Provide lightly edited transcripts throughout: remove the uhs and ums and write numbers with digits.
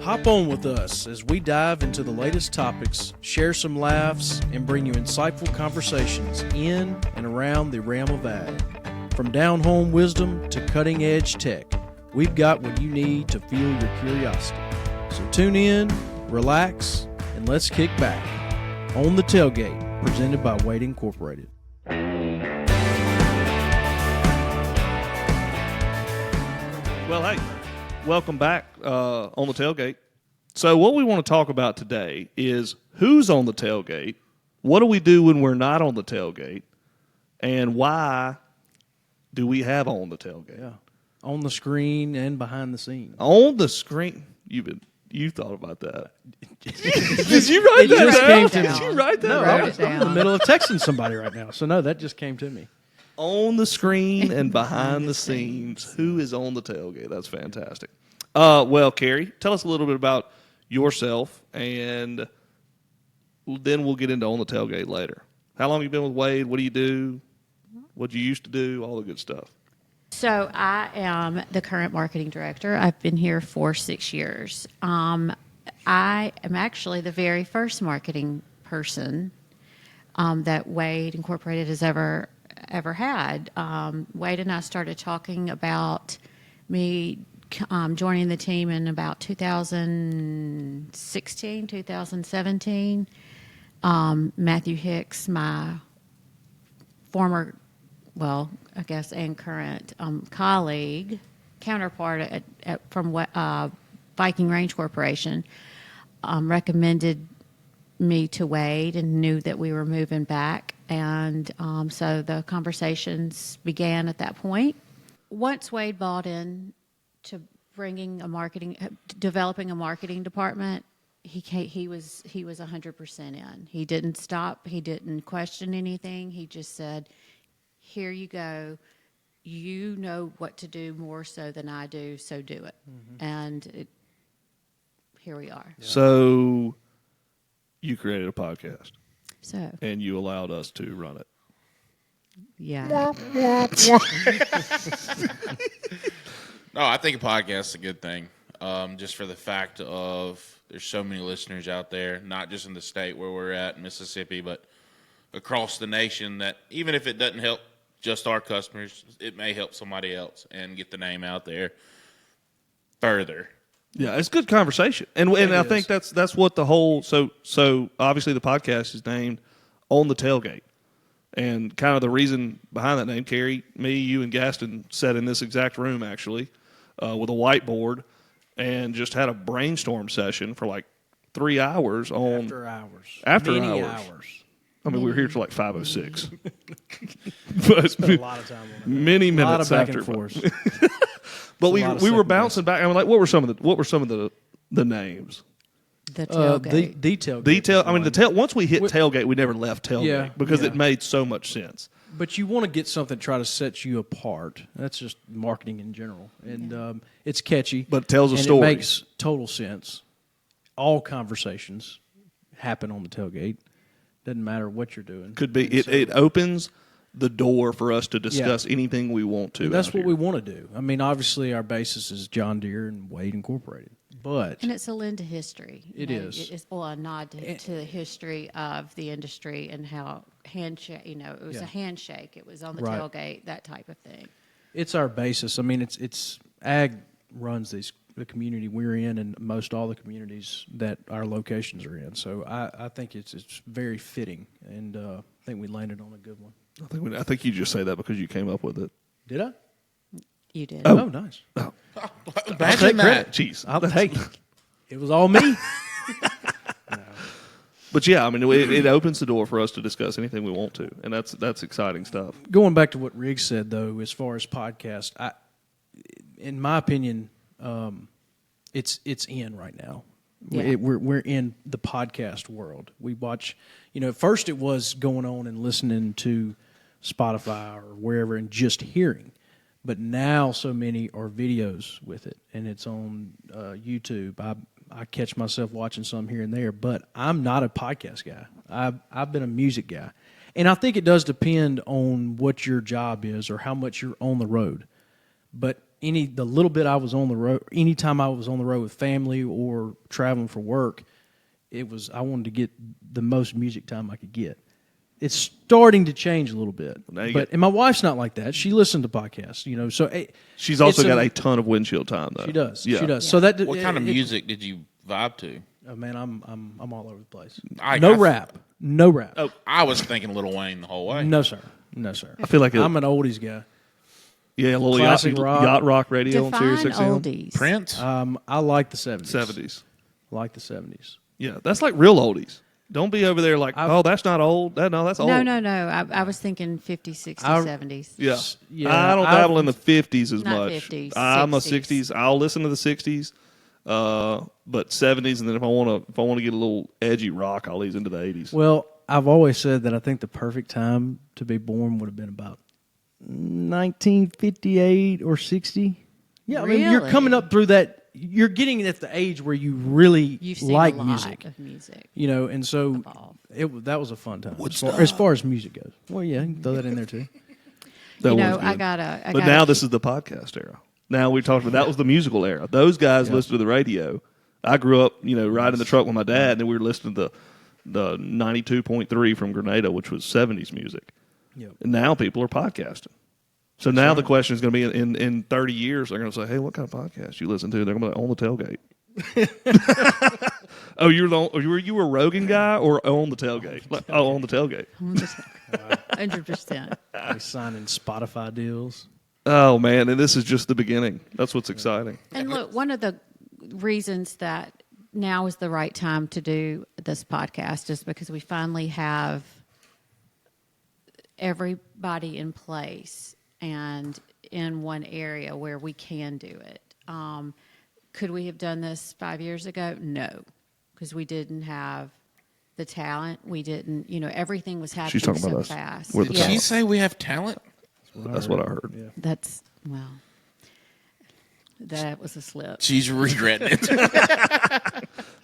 Hop on with us as we dive into the latest topics, share some laughs, and bring you insightful conversations in and around the realm of ag. From down-home wisdom to cutting-edge tech, we've got what you need to fuel your curiosity. So tune in, relax, and let's kick back. On the Tailgate, presented by Wade Incorporated. Well, hey, welcome back on the tailgate. So what we want to talk about today is who's on the tailgate, what do we do when we're not on the tailgate, and why do we have on the tailgate? Yeah, on the screen and behind the scenes. On the screen, you thought about that. Did you write that down? Did you write that down? I'm in the middle of texting somebody right now, so no, that just came to me. On the screen and behind the scenes, who is on the tailgate? That's fantastic. Well, Carrie, tell us a little bit about yourself, and then we'll get into on the tailgate later. How long have you been with Wade? What do you do? What you used to do? All the good stuff. So I am the current marketing director. I've been here for 6 years. I am actually the very first marketing person that Wade Incorporated has ever had. Wade and I started talking about me joining the team in about 2016, 2017. Matthew Hicks, my former, well, I guess, and current colleague, counterpart from Viking Range Corporation, recommended me to Wade and knew that we were moving back. And so the conversations began at that point. Once Wade bought in to developing a marketing department, he was 100% in. He didn't stop. He didn't question anything. He just said, "Here you go. You know what to do more so than I do, so do it." Mm-hmm. And here we are. Yeah. So you created a podcast. So. And you allowed us to run it. Yeah. No, I think a podcast is a good thing. Just for the fact of there's so many listeners out there, not just in the state where we're at, Mississippi, but across the nation, that even if it doesn't help just our customers, it may help somebody else and get the name out there further. Yeah, it's good conversation, and I think that's what the whole. So obviously the podcast is named On The Tailgate, and kind of the reason behind that name, Carrie, me, you, and Gaston sat in this exact room actually with a whiteboard and just had a brainstorm session for like 3 hours on after Many hours. I mean, we were here till like 5:06. But spent a lot of time on it. Many minutes a lot of back after. And forth. But we were bouncing back. I mean, like, what were some of the names? The tailgate. The tailgate. I mean, once we hit tailgate, we never left tailgate because it made so much sense. But you want to get something to try to set you apart. That's just marketing in general, and it's catchy, but it tells a story. It makes total sense. All conversations happen on the tailgate. Doesn't matter what you're doing. Could be it opens the door for us to discuss anything we want to. And that's what we want to do. I mean, obviously, our basis is John Deere and Wade Incorporated, but and it's a lend to history. It is. It's a nod to the history of the industry and how handshake. It was a handshake. It was on the tailgate, that type of thing. It's our basis. I mean, it's ag runs the community we're in, and most all the communities that our locations are in. So I think it's very fitting, and I think we landed on a good one. I think you just say that because you came up with it. Did I? You did. Oh nice. Oh. I'll take credit. Jeez, I'll take it. It was all me. No. But yeah, I mean, it opens the door for us to discuss anything we want to, and that's exciting stuff. Going back to what Riggs said, though, as far as podcast, in my opinion, it's in right now. Yeah. We're in the podcast world. We watch, at first it was going on and listening to Spotify or wherever and just hearing. But now so many are videos with it, and it's on YouTube. I catch myself watching some here and there, but I'm not a podcast guy. I've been a music guy. And I think it does depend on what your job is or how much you're on the road. But the little bit I was on the road, anytime I was on the road with family or traveling for work, I wanted to get the most music time I could get. It's starting to change a little bit, and my wife's not like that. She listens to podcasts, so she's also got a ton of windshield time though. She does. Yeah. She does. Yeah. So that what kind of music did you vibe to? Oh man, I'm all over the place. No rap. No rap. Oh, I was thinking Lil Wayne the whole way. No sir. I feel like I'm an oldies guy. Yeah, a little classic yacht rock radio on Sirius XM. Oldies. Prince. I like the 70s. 70s. I like the 70s. Yeah, that's like real oldies. Don't be over there like, that's not old. That's old. No. I was thinking 50s, 60s, 70s. Yeah. I don't dabble in the 50s as Not much. 50s, I'm a 60s. 60s. I'll listen to the 60s, but 70s, and then if I want to get a little edgy rock, I'll ease into the 80s. Well, I've always said that I think the perfect time to be born would have been about 1958 or 60. Yeah, I mean, you're coming up through that. You're getting at the age where you really You've seen like a lot music. of music. And so that was a fun time as far as music goes. Well, yeah, you can throw that in there too. That was I good. got But now this is the podcast era. Now we talked about that was the musical era. Those guys listened to the radio. I grew up, riding the truck with my dad, and then we were listening to the 92.3 from Grenada, which was 70s music. Yep. And now people are podcasting. So now the question is going to be in 30 years, they're going to say, hey, what kind of podcast you listen to? They're going to be like, On The Tailgate. Oh, you were a Rogan guy or On The Tailgate? On The Tailgate. 100%. They signing Spotify deals. Oh, man, and this is just the beginning. That's what's exciting. And look, one of the reasons that now is the right time to do this podcast is because we finally have everybody in place and in one area where we can do it. Could we have done this 5 years ago? No, because we didn't have the talent. We didn't, everything was happening She's talking so about us. fast. We're the Did she say we have talent? That's what I heard. Yeah. That's, that was a slip. She's regretting it.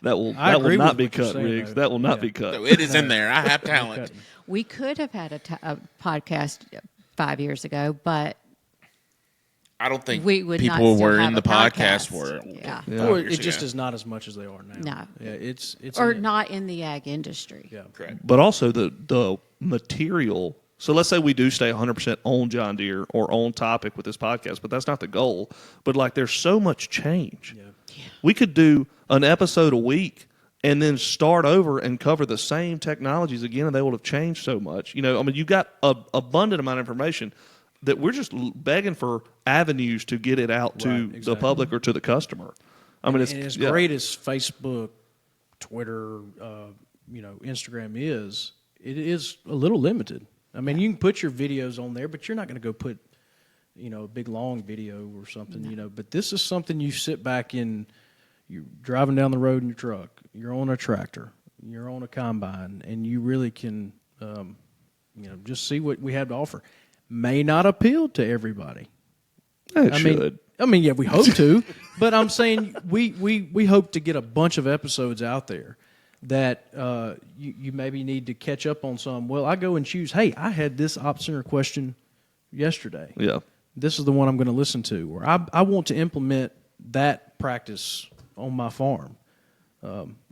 That will agree not with be what you're cut, saying, Riggs. though. That will not be cut. So it is in there. I have talent. We could have had a podcast 5 years ago, but I don't think we would not people still were have in a the podcast podcast. world. Yeah. Or Years it just ago. is not as much as they are now. No. Yeah, it's Or not in the ag industry. Yeah. Correct. But also the material. So let's say we do stay 100% on John Deere or on topic with this podcast, but that's not the goal. But there's so much change. Yeah. We could do an episode a week and then start over and cover the same technologies again, and they will have changed so much. You've got an abundant amount of information that we're just begging for avenues to get it out to the public or to the customer. And as great as Facebook, Twitter, Instagram is, it is a little limited. I mean, you can put your videos on there, but you're not going to go put, a big long video or something, But this is something you sit back in. You're driving down the road in your truck. You're on a tractor. You're on a combine, and you really can, just see what we have to offer. May not appeal to everybody. It should. Yeah, we hope to, but I'm saying we hope to get a bunch of episodes out there that you maybe need to catch up on some. Well, I go and choose, hey, I had this option or question yesterday. Yeah. This is the one I'm going to listen to, or I want to implement that practice on my farm.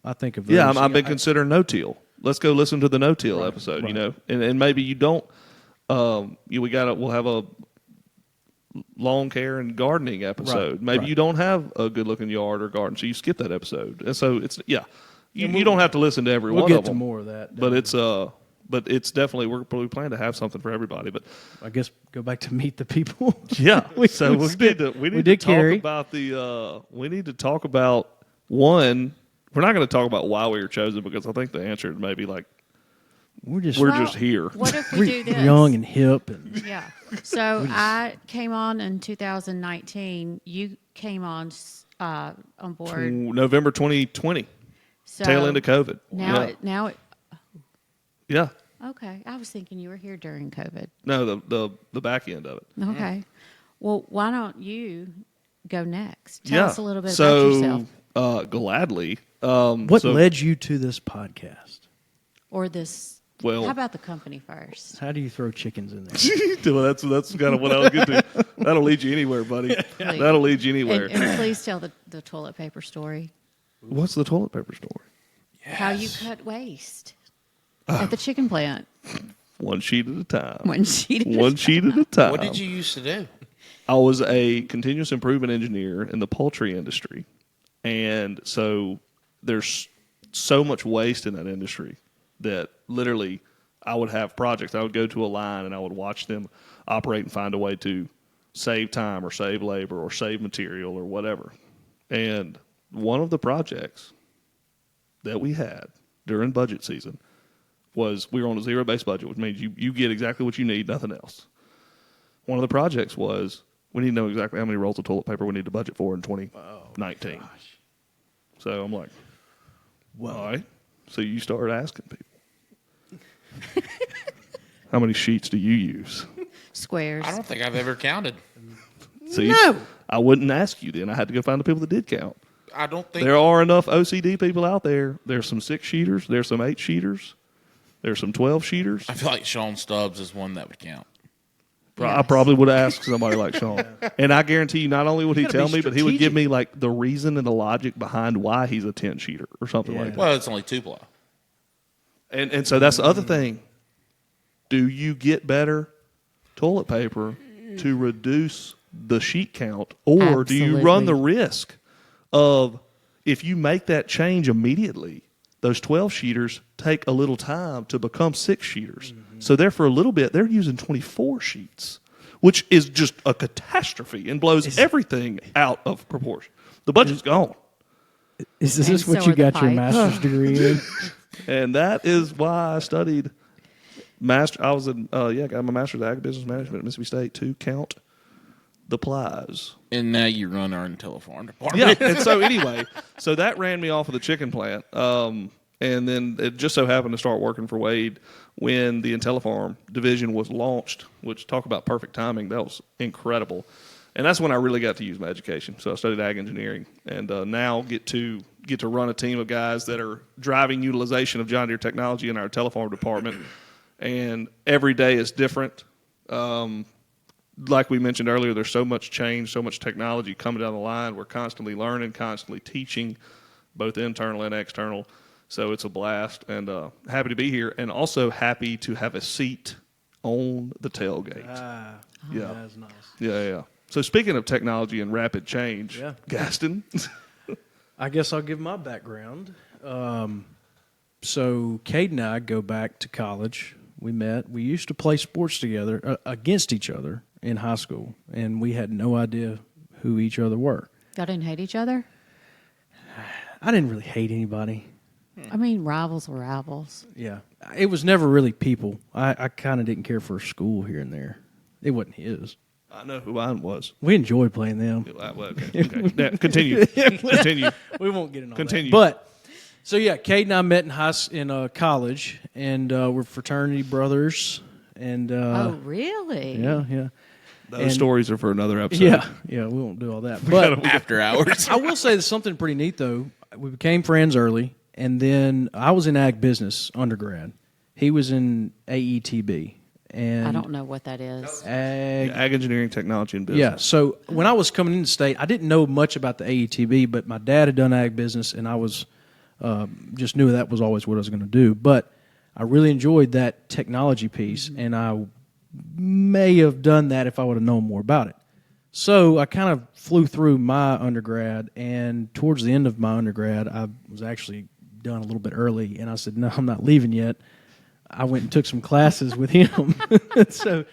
I think of those. Yeah, I've been considering no-till. Let's go listen to the no-till episode, right. And maybe you don't. We'll have a lawn care and gardening episode. Right, Maybe right. you don't have a good-looking yard or garden, so you skip that episode. And so you don't have to listen to every we'll one get of to them. more of that. But it's definitely we plan to have something for everybody. But I guess go back to meet the people. yeah, we need to talk about one. We're not going to talk about why we were chosen because I think the answer may be We're just here. What if we do this? Young and hip, and Yeah. So I came on in 2019. You came on board. November 2020, So tail end of COVID. Now it. Yeah. Okay, I was thinking you were here during COVID. No, the back end of it. Okay. Well, why don't you go next? Tell us a little bit about yourself. Gladly. what led you to this podcast? Or this Well, How about the company first? How do you throw chickens in there? well, that's kind of what I was getting to. That'll lead you anywhere, buddy. Please. That'll lead you anywhere. And please tell the toilet paper story. What's the toilet paper story? How you cut waste at the chicken plant. One sheet at a time. One sheet. One sheet at a time. What did you used to do? I was a continuous improvement engineer in the poultry industry. And so there's so much waste in that industry that literally I would have projects. I would go to a line and I would watch them operate and find a way to save time or save labor or save material or whatever. And one of the projects that we had during budget season was we were on a zero-based budget, which means you get exactly what you need, nothing else. One of the projects was we need to know exactly how many rolls of toilet paper we need to budget for in 2019. So I'm like, well, all right. So you start asking people. How many sheets do you use? Squares. I don't think I've ever counted. See, No. I wouldn't ask you then. I had to go find the people that did count. I don't think There are enough OCD people out there. There's some 6-sheeters. There's some 8-sheeters. There's some 12-sheeters. I feel like Sean Stubbs is one that would count. I probably would ask somebody like Sean. And I guarantee you, not only would he gotta tell be me, but he would give strategic. me like the reason and the logic behind why he's a 10-sheeter or something like that. Well, it's only 2 ply. And so that's the other thing. Do you get better toilet paper to reduce the sheet count, or do you run the risk of if you make that change immediately, those 12-sheeters take a little time to become 6-sheeters. So there for a little bit, they're using 24 sheets, which is just a catastrophe and blows everything out of proportion. The budget's gone. Is this And what so you are the got your pipes. master's degree in? And that is why I studied I was in got my master's in ag business management at Mississippi State to count the plies. And now you run our Intellifarm department. Yeah, and so anyway, so that ran me off of the chicken plant. And then it just so happened to start working for Wade when the Intellifarm division was launched, which talk about perfect timing. That was incredible. And that's when I really got to use my education. So I studied ag engineering and now get to run a team of guys that are driving utilization of John Deere technology in our Intellifarm department. And every day is different. Like we mentioned earlier, there's so much change, so much technology coming down the line. We're constantly learning, constantly teaching, both internal and external. So it's a blast, and happy to be here, and also happy to have a seat on the tailgate. Yeah. That's nice. Yeah. So speaking of technology and rapid change, Yeah. Gaston. I guess I'll give my background. So Cade and I go back to college. We met. We used to play sports together against each other in high school, and we had no idea who each other were. Y'all didn't hate each other? I didn't really hate anybody. I mean, rivals were rivals. Yeah. It was never really people. I kind of didn't care for school here and there. It wasn't his. I know who mine was. We enjoyed playing them. Okay. Now, continue. Continue. We won't get into all Continue. that. But, so yeah, Cade and I met in college, and we're fraternity brothers. And Oh, really? yeah. Those stories are for another episode. Yeah, we won't do all that. But After hours. I will say there's something pretty neat, though. We became friends early, and then I was in ag business undergrad. He was in AETB. And I don't know what that is. Ag engineering, technology, and business. Yeah, so when I was coming into state, I didn't know much about the AETB, but my dad had done ag business, and I was just knew that was always what I was going to do. But I really enjoyed that technology piece, and I may have done that if I would have known more about it. So I kind of flew through my undergrad, and towards the end of my undergrad, I was actually done a little bit early, and I said, no, I'm not leaving yet. I went and took some classes with him. So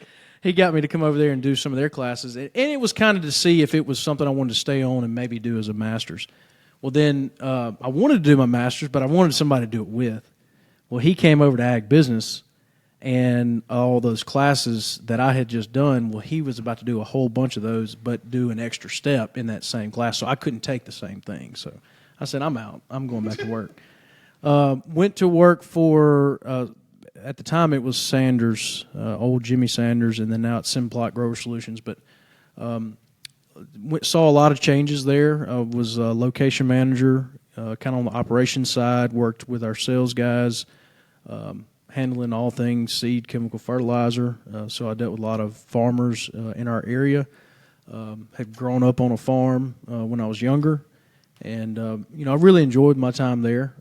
he got me to come over there and do some of their classes. And it was kind of to see if it was something I wanted to stay on and maybe do as a master's. Well, then I wanted to do my master's, but I wanted somebody to do it with. Well, he came over to ag business, and all those classes that I had just done, well, he was about to do a whole bunch of those, but do an extra step in that same class. So I couldn't take the same thing. So I said, I'm out. I'm going back to work. Went to work for... at the time, it was Sanders, old Jimmy Sanders, and then now it's Simplot Grower Solutions. But saw a lot of changes there. Was a location manager, kind of on the operations side. Worked with our sales guys. handling all things seed, chemical fertilizer. So I dealt with a lot of farmers in our area. Had grown up on a farm when I was younger, and I really enjoyed my time there.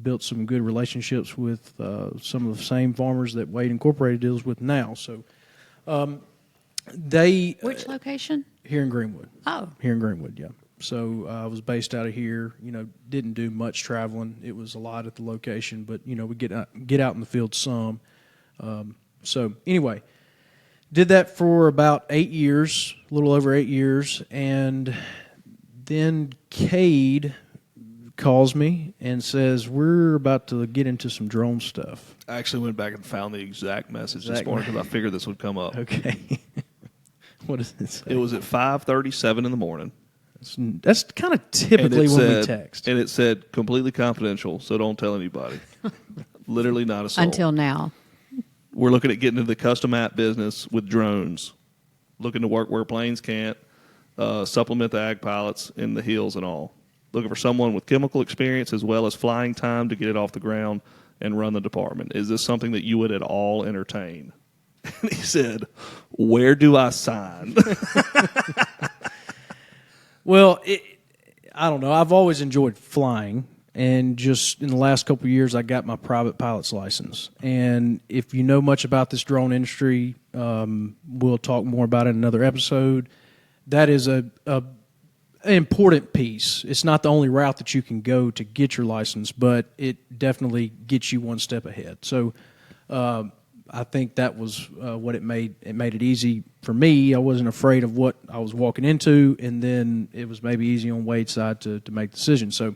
Built some good relationships with some of the same farmers that Wade Incorporated deals with now. So they Which location? here in Greenwood. Oh. Here in Greenwood, yeah. So I was based out of here. Didn't do much traveling. It was a lot at the location, but we get out in the field some. So anyway, did that for about 8 years, a little over 8 years, and then Cade calls me and says, we're about to get into some drone stuff. I actually went back and found the exact message this morning because I figured this would come up. Okay. What does it say? It was at 5:37 in the morning. That's kind of typically when we text. And it said, completely confidential, so don't tell anybody. Literally not a soul. Until now. We're looking at getting into the custom app business with drones. Looking to work where planes can't. Supplement the ag pilots in the hills and all. Looking for someone with chemical experience as well as flying time to get it off the ground and run the department. Is this something that you would at all entertain? And he said, where do I sign? Well, I don't know. I've always enjoyed flying, and just in the last couple of years, I got my private pilot's license. And if you know much about this drone industry, we'll talk more about it in another episode. That is an important piece. It's not the only route that you can go to get your license, but it definitely gets you one step ahead. So I think that was what it made. It made it easy for me. I wasn't afraid of what I was walking into, and then it was maybe easy on Wade's side to make the decision. So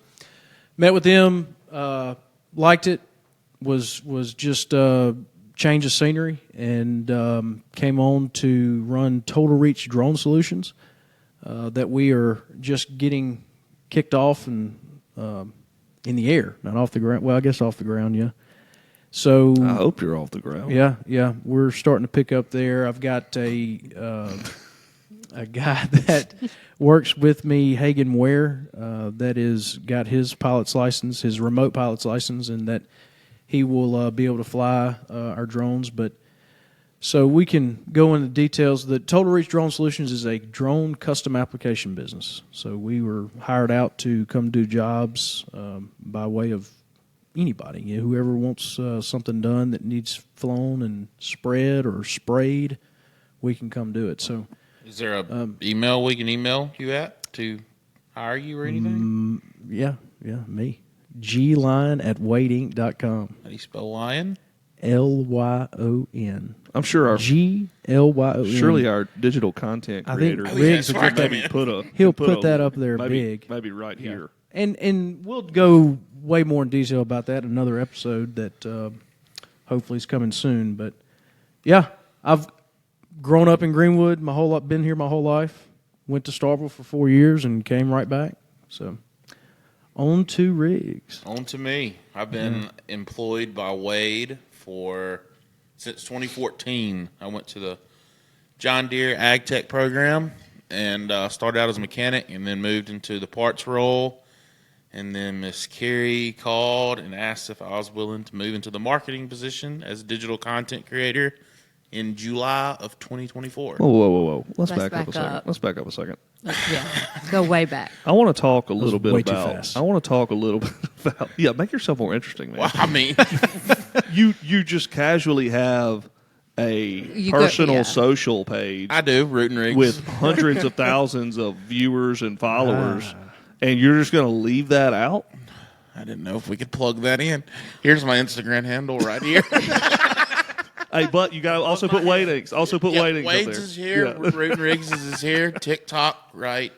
met with him, liked it, was just change of scenery, and came on to run Total Reach Drone Solutions that we are just getting kicked off and in the air, not off the ground. Well, I guess off the ground, yeah. So I hope you're off the ground. Yeah, we're starting to pick up there. I've got a guy that works with me, Hagen Ware, that is got his pilot's license, his remote pilot's license, and that he will be able to fly our drones. But so we can go into details. The Total Reach Drone Solutions is a drone custom application business. So we were hired out to come do jobs by way of anybody, whoever wants something done that needs flown and spread or sprayed, we can come do it. So, is there a email we can email you at to hire you or anything? Yeah, me. glyon@wadeinc.com. How do you spell lion? Lyon. I'm sure our GLYON. surely our digital content creator I think Riggs will get that- he'll put that up there big. maybe right here. And we'll go way more in detail about that in another episode that hopefully is coming soon. But yeah, I've grown up in Greenwood been here my whole life. Went to Starkville for 4 years and came right back. So on to Riggs. On to me. I've been employed by Wade since 2014. I went to the John Deere Ag Tech program and started out as a mechanic and then moved into the parts role. And then Miss Carrie called and asked if I was willing to move into the marketing position as a digital content creator in July of 2024. Whoa. Let's Let's back up back a second. up. Let's back up a second. Yeah, go way back. I want to talk a little bit way too about. fast. I want to talk a little bit about. Yeah, make yourself more interesting, man. Well, I mean, You just casually have a personal social page I do, Rootin' Riggs. with hundreds of thousands of viewers and followers, and you're just going to leave that out? I didn't know if we could plug that in. Here's my Instagram handle right here. Hey, but you got to also put Wade Inks. Also put Wade Inks up Wade's there. is here. Yeah. Rootin' Riggs is here. TikTok right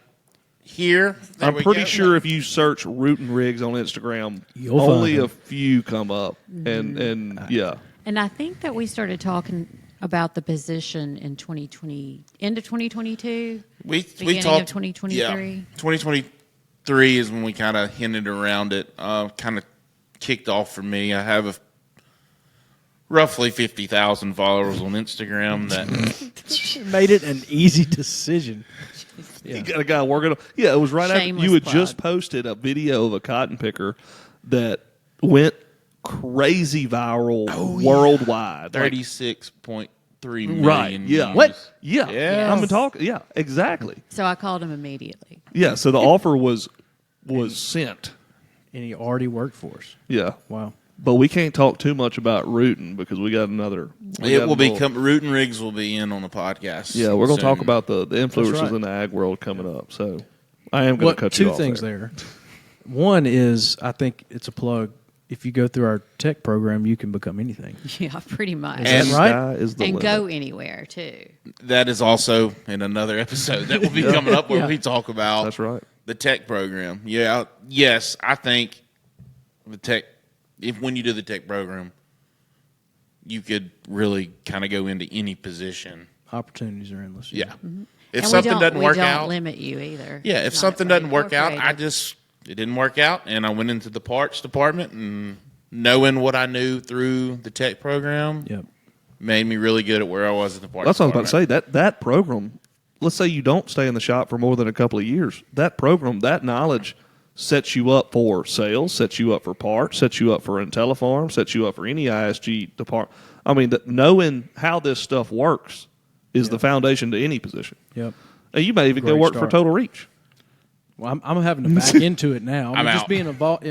here. There I'm we pretty go. sure if you search Rootin' Riggs on Instagram, You'll only find a few come up, and yeah. And I think that we started talking about the position in 2020, into 2022, we beginning talked of 2023. Yeah, 2023 is when we kind of hinted around it. Kind of kicked off for me. I have roughly 50,000 followers on Instagram. That Made it an easy decision. You got a guy working on. Yeah, it was right after Shameless you had plug. just posted a video of a cotton picker that went crazy viral worldwide. 36.3 million Right. Yeah. views. What? Yeah. Yes. I'm talking. Yeah. Exactly. So I called him immediately. Yeah. So the offer was sent. And he already worked for us. Yeah. Wow. But we can't talk too much about rooting because we got another. It will become Root and Riggs will be in on the podcast. Yeah, we're going to soon. talk about the influencers right. in the ag world coming up. So I am going to cut you two off. things there. One is I think it's a plug. If you go through our tech program, you can become anything. Yeah, pretty much. And- The right? sky is the And limit. go anywhere, too. That is also in another episode that will be coming up where we talk about That's right. the tech program. Yeah, yes, I think the tech. If when you do the tech program, you could really kind of go into any position. Opportunities are endless. Yeah. If And something doesn't work we don't out, limit you either. yeah. If Not something for doesn't work out, incorporated. it didn't work out, and I went into the parts department, and knowing what I knew through the tech program Yep. made me really good at where I was in the parts. That's what I was about to department. say. That program, let's say you don't stay in the shop for more than a couple of years. That program, that knowledge sets you up for sales, sets you up for parts, sets you up for IntelliFarm, sets you up for any ISG department. I mean, knowing how this stuff works is the foundation to any position. Yep. And you may even go Great work for start. Total Reach. Well, I'm having to back into it now. I'm just out. being involved,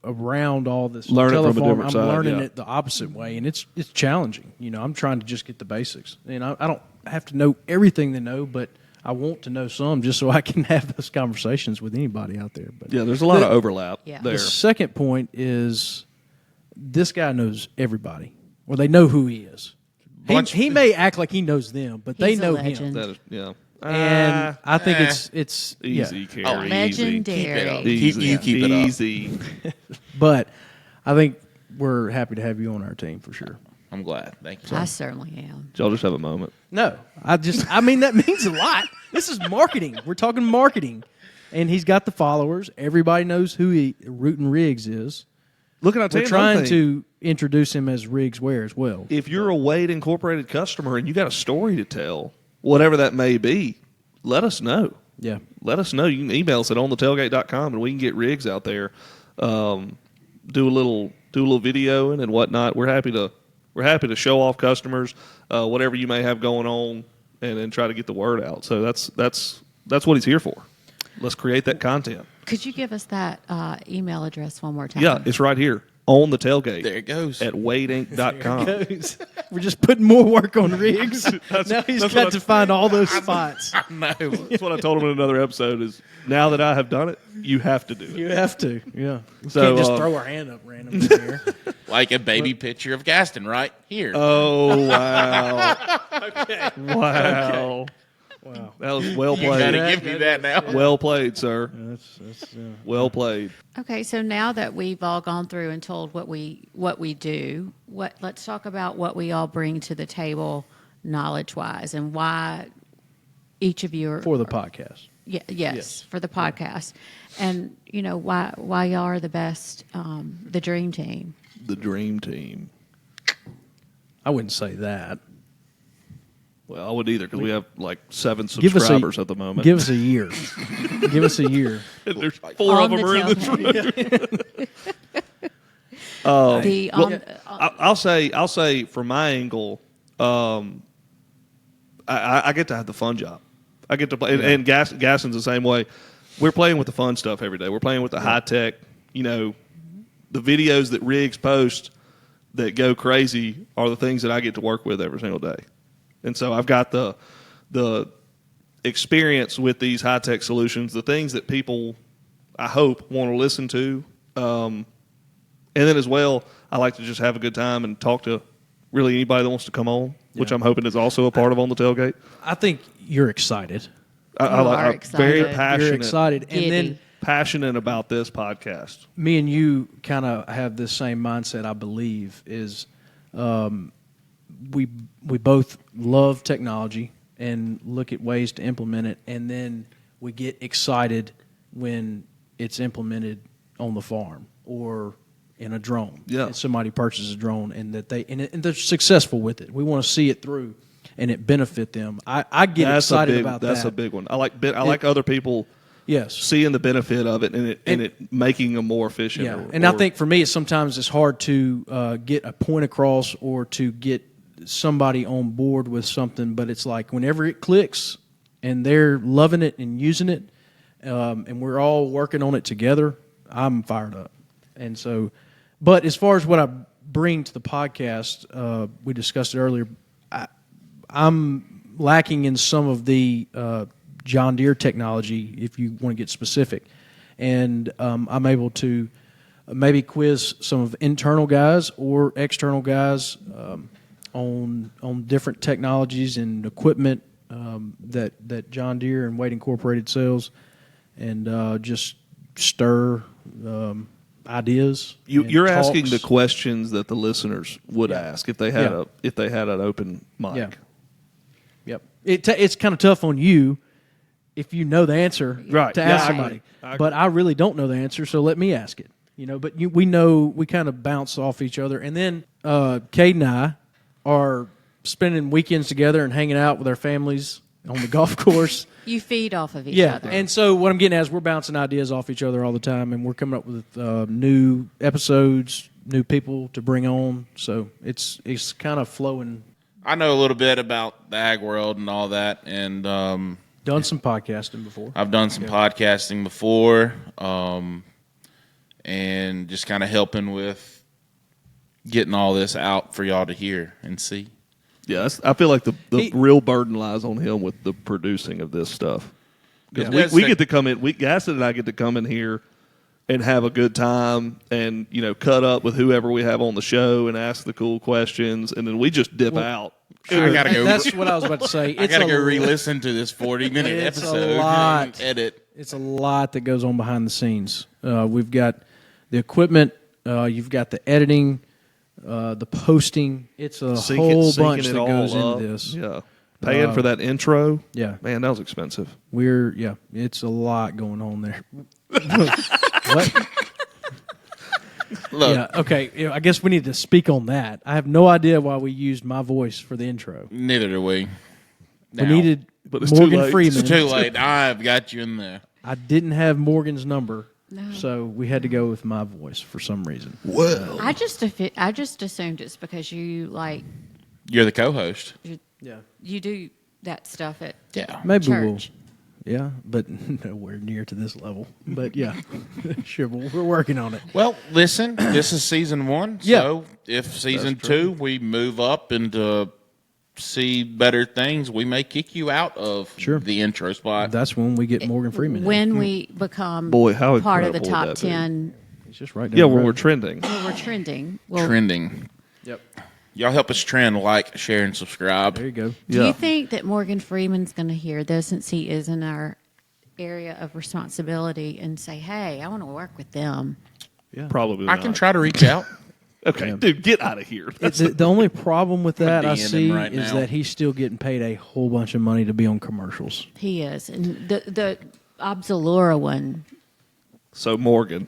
around all this Learn it from a telephone, different I'm side, learning yeah. it the opposite way, and it's challenging. I'm trying to just get the basics, and I don't have to know everything they know, but I want to know some just so I can have those conversations with anybody out there. But Yeah, there's a lot of overlap Yeah. there. the second point is this guy knows everybody, or they know who he is. He may act like he knows them, but they He's a know legend. him. That is, yeah. And I think it's Easy, yeah. Carrie. Oh, Legendary. Easy. Keep it up. Easy. But I think we're happy to have you on our team for sure. I'm glad. Thank you. I certainly am. Y'all just have a moment. No, I mean, that means a lot. This is marketing. We're talking marketing. And he's got the followers. Everybody knows who Root and Riggs is. Look at We're trying to introduce him as Riggs Ware as well. If you're a Wade Incorporated customer and you got a story to tell, whatever that may be, let us know. Yeah. Let us know. You can email us at onthetailgate.com and we can get Riggs out there, do a little videoing and whatnot. We're happy to show off customers whatever you may have going on and try to get the word out. So that's what he's here for. Let's create that content. Could you give us that email address one more time? Yeah, it's right here on the tailgate. There it goes. At wadeinc.com. We're just putting more work on Riggs. Now he's that's got what to find all those spots. No. That's what I told him in another episode is now that I have done it, you have to do it. You have to. Yeah. We So, can't just throw our hand up randomly here. Like a baby picture of Gaston right here. Oh, wow. Wow. Wow. That was well you gotta played. give me that now. Well played, sir. That's Well played. Okay, so now that we've all gone through and told what we do, let's talk about what we all bring to the table knowledge-wise and why each of you are for the podcast. yes, for the podcast. And why y'all are the best, the dream team. The dream team. I wouldn't say that. Well, I wouldn't either because we have like 7 Give us subscribers at the moment. Give us a year. Give us a year. And there's 4 of On them the are in this room. Tailgate. I'll say from my angle, I get to have the fun job. I get to play, and Gaston's the same way. We're playing with the fun stuff every day. We're playing with the high tech. The videos that Riggs posts that go crazy are the things that I get to work with every single day. And so I've got the experience with these high tech solutions, the things that people, I hope, want to listen to. And then as well, I like to just have a good time and talk to really anybody that wants to come on, which I'm hoping is also a part of On The Tailgate. I think you're excited. are I'm excited. very You're passionate. You're excited. And Giddy. then Passionate about this podcast. me and you kind of have this same mindset, I believe, is we both love technology and look at ways to implement it, and then we get excited when it's implemented on the farm or in a drone. Yeah. And somebody purchases a drone and and they're successful with it. We want to see it through and it benefit them. I get excited about that. That's a big one. I like other people Yes. seeing the benefit of it and it making them more efficient. Yeah, I think for me, sometimes it's hard to get a point across or to get somebody on board with something. But it's like whenever it clicks and they're loving it and using it, and we're all working on it together, I'm fired up. And so, but as far as what I bring to the podcast, we discussed it earlier. I'm lacking in some of the John Deere technology, if you want to get specific, and I'm able to maybe quiz some of internal guys or external guys on different technologies and equipment that John Deere and Wade Incorporated sells, and just stir ideas. You're talks. asking the questions that the listeners would ask if they had an open mic. Yeah. Yep. It's kind of tough on you if you know the answer to ask somebody. I agree. But I really don't know the answer, so let me ask it. But we kind of bounce off each other. And then Cade and I are spending weekends together and hanging out with our families on the golf course. You feed off of each other. And so what I'm getting at is we're bouncing ideas off each other all the time, and we're coming up with new episodes, new people to bring on. So it's kind of flowing. I know a little bit about the ag world and all that, and done some podcasting before. I've done some podcasting before, and just kind of helping with getting all this out for y'all to hear and see. Yeah, I feel like the real burden lies on him with the producing of this stuff. Because we get to come in, Gaston and I get to come in here and have a good time and, cut up with whoever we have on the show and ask the cool questions, and then we just dip out. I gotta go. That's what I was about to say. I gotta go re-listen to this 40-minute episode. A lot. And edit. It's a lot that goes on behind the scenes. We've got the equipment. You've got the editing, the posting. It's a whole bunch that goes into this. Yeah, paying for that intro. Yeah, man, that was expensive. It's a lot going on there. What? Look, yeah, okay. I guess we need to speak on that. I have no idea why we used my voice for the intro. Neither do we. We needed but Morgan Freeman. It's too late. I've got you in there. I didn't have Morgan's number, so we had to go with my voice for some reason. Well, I just assumed it's because you're the co-host. You do that stuff at Maybe church. Yeah, but nowhere near to this level. But yeah, sure, we're working on it. Well, listen, this is season 1. Yeah. So if season 2 we move up and see better things, we may kick you out of the intro spot. That's when we get Morgan Freeman. When we become how part of the incredible top would that be? 10. It's just right down yeah, the when road. we're trending. When we're trending. Trending. Yep. Y'all help us trend, like, share, and subscribe. There you go. Do you think that Morgan Freeman's going to hear this since he is in our area of responsibility and say, hey, I want to work with them? Yeah. Probably I not. can try to reach out. Okay, dude, get out of here. The only problem with that I DMing see right is now. that he's still getting paid a whole bunch of money to be on commercials. He is. And the Obsolura one. So Morgan,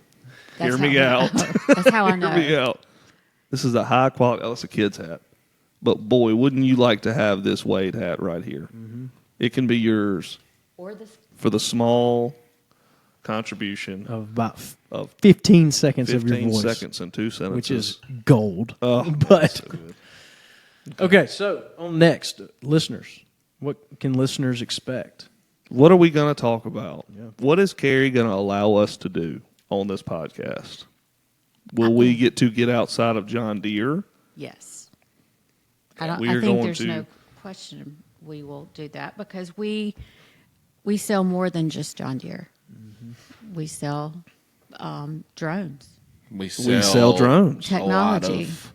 That's hear me how- out. That's how I Hear me know. out. This is a high quality. Oh, it's a kid's hat. But boy, wouldn't you like to have this Wade hat right here? Mm-hmm. It can be yours Or the for the small contribution Of about of 15 seconds of your 15 voice, seconds and 2 sentences. which is gold. Oh, but so good. okay, so on next, listeners, what can listeners expect? What are we going to talk about? Yeah. What is Carrie going to allow us to do on this podcast? Will we get to get outside of John Deere? Yes. We I are think going there's to- no question we will do that because we sell more than just John Deere. Mm-hmm. We sell drones. We sell drones. A lot Technology. of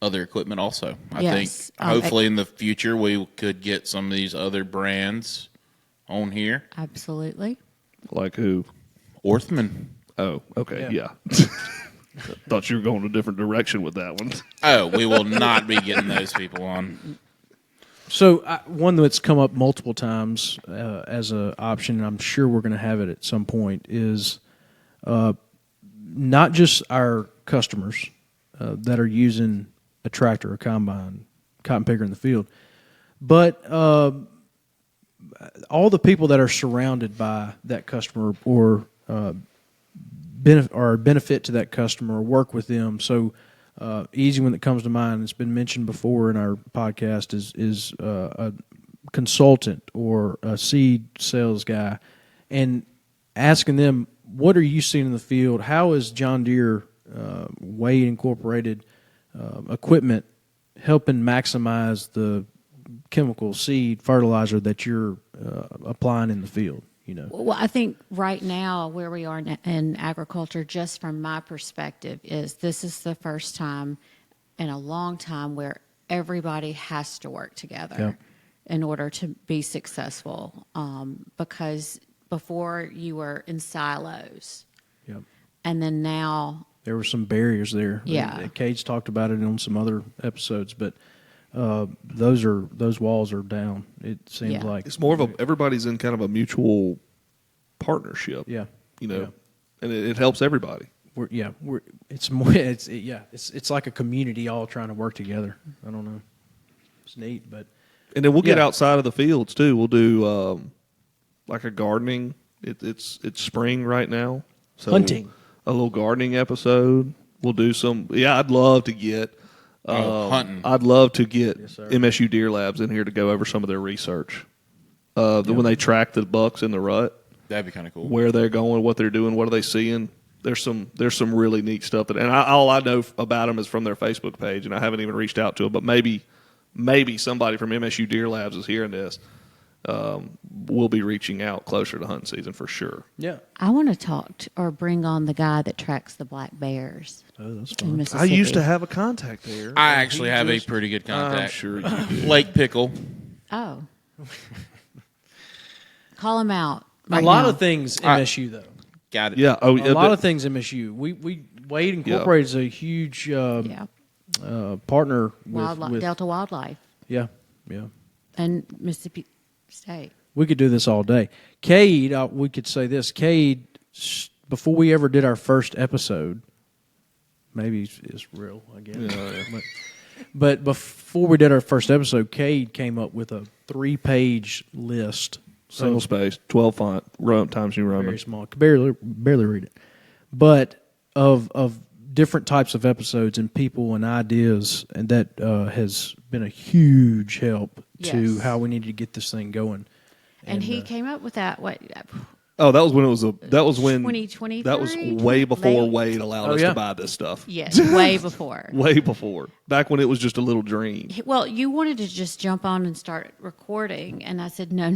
other equipment also. I Yes. think hopefully in the future we could get some of these other brands on here. Absolutely. Like who? Orthman. Oh, okay, yeah. Thought you were going a different direction with that one. Oh, we will not be getting those people on. So one that's come up multiple times as an option, and I'm sure we're going to have it at some point, is not just our customers that are using a tractor, a combine, cotton picker in the field, but all the people that are surrounded by that customer or benefit to that customer, or work with them. So easy one that comes to mind, it's been mentioned before in our podcast, is a consultant or a seed sales guy, and asking them, what are you seeing in the field? How is John Deere Wade Incorporated equipment helping maximize the chemical seed fertilizer that you're applying in the field? Well, I think right now where we are in agriculture, just from my perspective, this is the first time in a long time where everybody has to work together. Yep. In order to be successful, because before you were in silos, Yep. and then now There were some barriers there. Yeah. Cade's talked about it on some other episodes, but those walls are down. It seems Yeah. like It's more of everybody's in kind of a mutual partnership. Yeah. Yeah. And it helps everybody. It's more. It's like a community all trying to work together. I don't know. It's neat, but And then we'll get Yeah. outside of the fields too. We'll do like a gardening. It's spring right now, so Hunting. a little gardening episode. We'll do some. Yeah, I'd love to get hunting. I'd love to get Yes, sir. MSU Deer Labs in here to go over some of their research. When they track the bucks in the rut, That'd be kind of cool. where they're going, what they're doing, what are they seeing. There's some really neat stuff all I know about them is from their Facebook page, and I haven't even reached out to them. But maybe somebody from MSU Deer Labs is hearing this. We'll be reaching out closer to hunting season for sure. yeah. I want to talk or bring on the guy that tracks the black bears Oh, that's in fun. I Mississippi. used to have a contact there. I actually have a pretty good contact. I'm sure you do. Lake Pickle. Oh, call him out. A right lot now. of things I- MSU though. Got it. Yeah. Oh, A lot of things MSU. We Wade Incorporated is a huge Yeah, partner wildlife, with Delta Wildlife yeah. and Mississippi State. We could do this all day. Cade, we could say this. Cade, before we ever did our first episode, maybe it's real, I guess. Yeah. But before we did our first episode, Cade came up with a 3-page list. Single space, 12 font, Times New Roman. Very small. Could barely read it. But of different types of episodes and people and ideas, and that has been a huge help to Yes. how we need to get this thing going. And he came up with that. What? Oh, that was when it was that was when 2023? that was way before Late. Wade allowed Oh, us yeah. to buy this stuff. Yes, way before. Way before. Back when it was just a little dream. Well, you wanted to just jump on and start recording, and I said, no.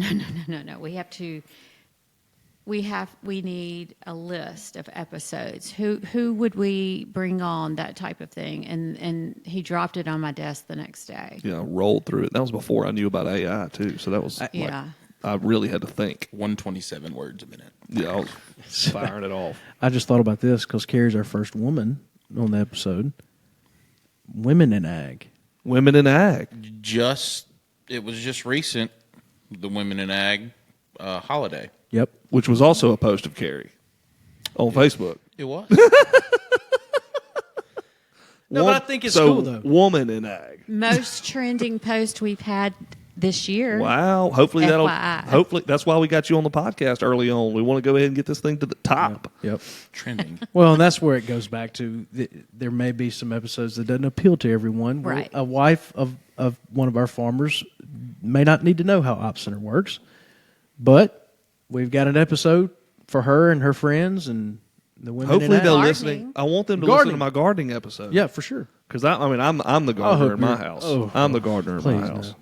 We need a list of episodes. Who would we bring on, that type of thing? And he dropped it on my desk the next day. Yeah, rolled through it. That was before I knew about AI too. So that was Yeah. I really had to think. 127 words a minute. Yeah, I was firing it off. I just thought about this because Carrie's our first woman on the episode. Women in ag. Women in ag. It was just recent, the Women in Ag holiday. Yep. Which was also a post of Carrie on Facebook. It was. No, but I think it's so, cool, though. Woman in ag. Most trending post we've had this year. Wow. Hopefully FYI. hopefully that's why we got you on the podcast early on. We want to go ahead and get this thing to the top. Yep. Trending. Well, and that's where it goes back to. There may be some episodes that doesn't appeal to everyone. Right. A wife of one of our farmers may not need to know how Op Center works, but we've got an episode for her and her friends and the women. Hopefully in they're ag. Gardening. listening. I want them to Gardening. listen to my gardening episode. Yeah, for sure. Because I'm the gardener in my you're- house. oh, I'm the gardener in please, my house. no.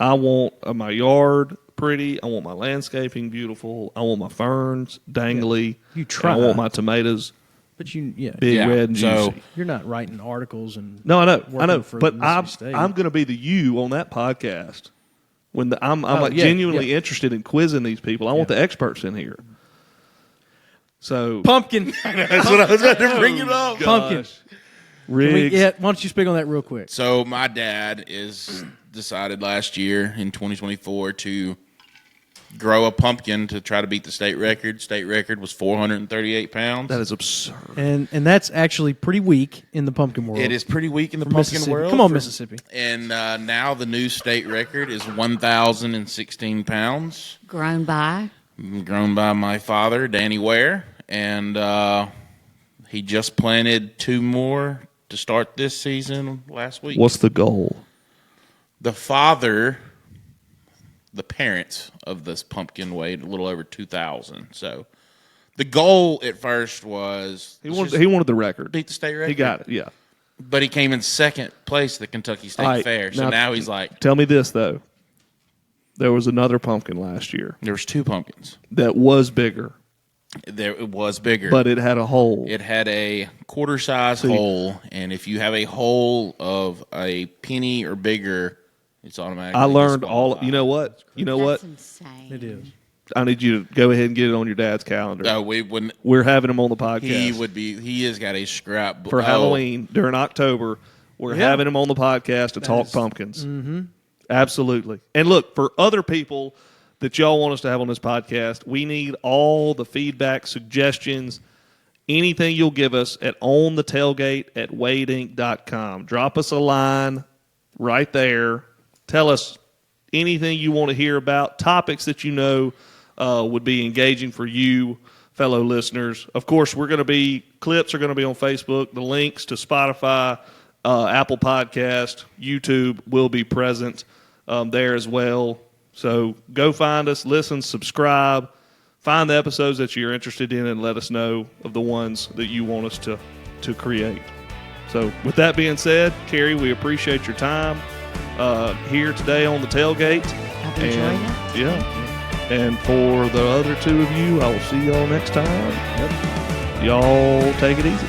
I want my yard pretty. I want my landscaping beautiful. I want my ferns dangly. You and try. I want my tomatoes But big, Yeah, red, and so- juicy. you're not writing articles and No, I know, working for but Mississippi State. I'm going to be the you on that podcast. When I'm like yeah, genuinely yeah. interested in quizzing these people. I want the experts in here. So pumpkin. That's what I was about to bring it up. Pumpkin. Riggs, Yeah, why don't you speak on that real quick? So my dad is decided last year in 2024 to grow a pumpkin to try to beat the state record. State record was 438 pounds. That is absurd. And that's actually pretty weak in the pumpkin world. It is pretty weak in the For pumpkin Mississippi. world. Come on, Mississippi. And now the new state record is 1,016 pounds. Grown by? Grown by my father, Danny Ware. And he just planted 2 more to start this season last week. What's the goal? The parents of this pumpkin weighed a little over 2,000. So the goal at first was He wanted the record. beat the state record. He got it, yeah. But he came in second place at the Kentucky State All right, Fair. So now he's like, Tell me this, though. There was another pumpkin last year there was 2 pumpkins. that was bigger, It was bigger. but it had a hole. It had a quarter-size hole, and if you have a hole of a penny or bigger, it's automatically I learned disqualified. You know what? You know what? That's insane. It is. I need you to go ahead and get it on your dad's calendar. No, we wouldn't. We're having him on the podcast. He has got a scrap for Halloween during October. We're Yeah. having him on the podcast to talk pumpkins. Mm-hmm. Absolutely. And look, for other people that y'all want us to have on this podcast, we need all the feedback, suggestions, anything you'll give us at onthetailgate@wadeinc.com. Drop us a line right there. Tell us anything you want to hear about, topics that you know would be engaging for you, fellow listeners. Of course, clips are going to be on Facebook. The links to Spotify, Apple Podcast, YouTube will be present there as well. So go find us, listen, subscribe, find the episodes that you're interested in, and let us know of the ones that you want us to create. So with that being said, Carrie, we appreciate your time here today on the tailgate. I've enjoyed it. Yeah. And for the other 2 of you, I will see y'all next time. Yep. Y'all take it easy.